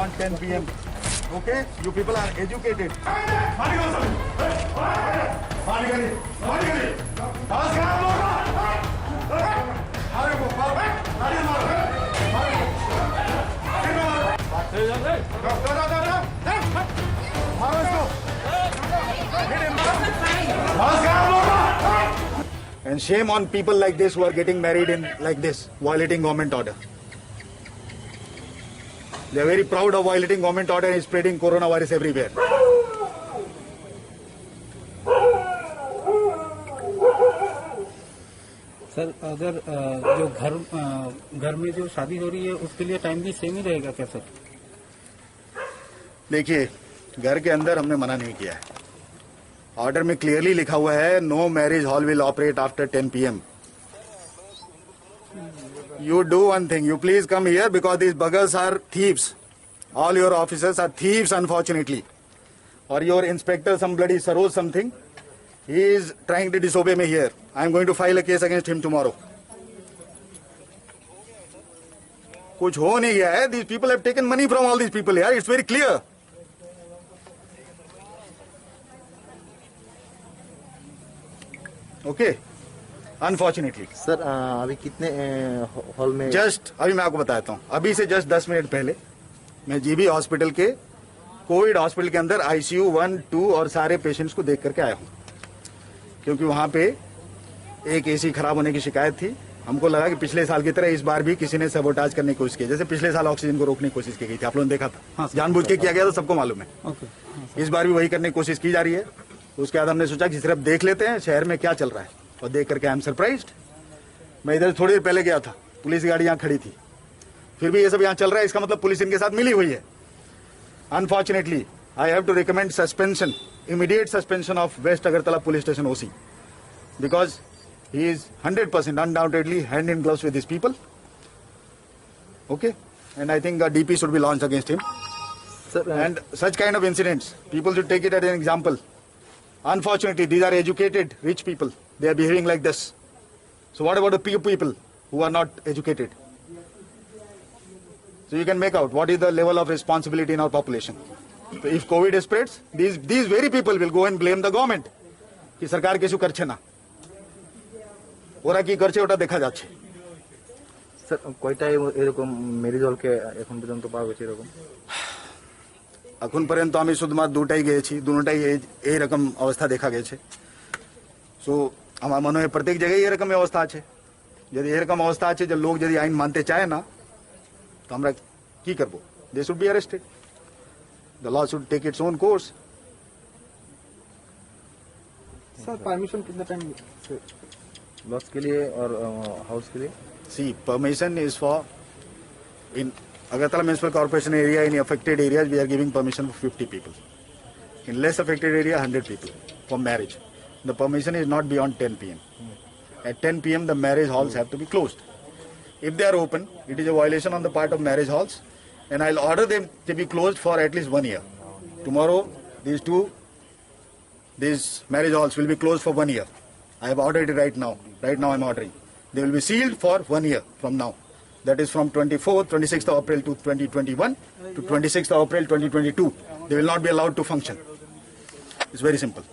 on 10 p.m. Okay? You people are educated. And shame on people like this who are getting married in like this, violating government order. They are very proud of violating government order and spreading coronavirus everywhere. Sir अगर जो घर में जो शादी हो रही है उसके लिए टाइम भी सेम ही रहेगा क्या सर? देखिए, घर के अंदर हमने मना नहीं किया है. ऑर्डर में क्लियरली लिखा हुआ है no marriage hall will operate after 10 PM. You do one thing. You please come here because these buggers are thieves. All your officers are thieves, unfortunately. Or your inspector, some bloody Saroj something, he is trying to disobey me here. I am going to file a case against him tomorrow. कुछ हो नहीं गया है. These people have taken money from all these people here. It's very clear. Okay. Unfortunately sir अभी कितने hall में? Just अभी मैं आपको बताता हूँ. अभी से जस्ट 10 मिनट पहले मैं जीबी हॉस्पिटल के कोविड हॉस्पिटल के अंदर ICU 1, 2 और सारे पेशेंट्स को देख करके आया हूँ. क्योंकि वहाँ पे एक AC खराब होने की शिकायत थी. हमको लगा कि पिछले साल की तरह इस बार भी किसी ने सबोटाज करने की कोशिश की. जैसे पिछले साल ऑक्सीजन को रोकने की कोशिश की गई थी, आप लोगों ने देखा था. जानबूझ के किया गया था, सबको मालूम है. इस बार भी वही करने की कोशिश की जा रही है. उसके बाद हमने सोचा कि सिर्फ देख लेते हैं शहर में क्या चल रहा है. और देख करके आई एम सरप्राइज्ड. मैं इधर थोड़ी देर पहले गया था, पुलिस गाड़ी यहाँ खड़ी थी. फिर भी ये सब यहाँ चल रहा है. इसका मतलब पुलिस इनके साथ मिली हुई है. Unfortunately I have to recommend suspension, immediate suspension of West Agartala police station OC, because he is 100% undoubtedly hand in gloves with these people. Okay? And I think a DP should be launched against him. Sir, and such kind of incidents, people should take it as an example. Unfortunately, these are educated, rich people. They are behaving like this. So what about the people who are not educated? So you can make out what is the level of responsibility in our population. So if COVID spreads, these very people will go and blame the government. कि सरकार কিছু করছে না. ওরা কি করছে ওটা দেখা যাচ্ছে. স্যার কয়টায় এরকম ম্যারেজ হলকে এখন পর্যন্ত পাওয়া গেছে এরকম? এখন পর্যন্ত আমি শুধুমাত্র দুটাই গিয়েছি, দুটোটাই এইরকম অবস্থা দেখা গেছে. সো আমার মনে হয় প্রত্যেক জায়গায় এরকম অবস্থা আছে. যদি এরকম অবস্থা আছে যে লোক যদি আইন মানতে চায় না তো আমরা কি করব? They should be arrested. The law should take its own course. Sir permission कितना टाइम लॉस के लिए और हाउस के लिए? C permission is for in Agartala Municipal Corporation area, in affected areas, we are giving permission for 50 people. In less affected area, 100 people for marriage. The permission is not beyond 10 PM. At 10 PM, the marriage halls have to be closed. If they are open, it is a violation on the part of marriage halls, and I'll order them to be closed for at least 1 year. Tomorrow, these marriage halls will be closed for 1 year. I have ordered it right now. Right now, I'm ordering. They will be sealed for 1 year from now. That is from 26th of April to 2021 to 26th of April 2022. They will not be allowed to function. It's very simple.